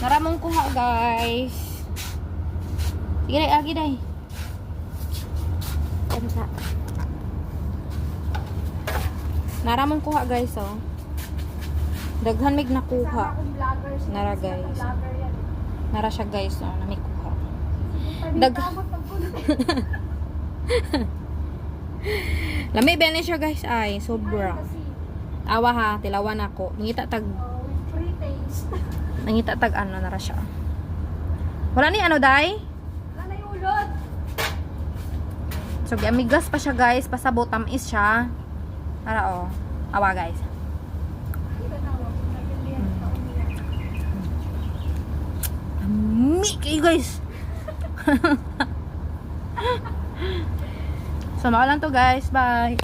Naramong kuha guys. Sige day, agi day. Kamsa. Naramong kuha guys oh. Daghan mig nakuha. Nara guys. Nara siya guys oh, na may kuha. Lami ba siya guys ay sobra. Awa ha, tilawan ako. Nangita tag Nangita tag ano nara siya. Wala ni ano day? Wala na yung ulod. So amigas pa siya guys, pasabot tamis siya. Para oh. Awa guys. Ami kayo guys. So, lang to guys. Bye.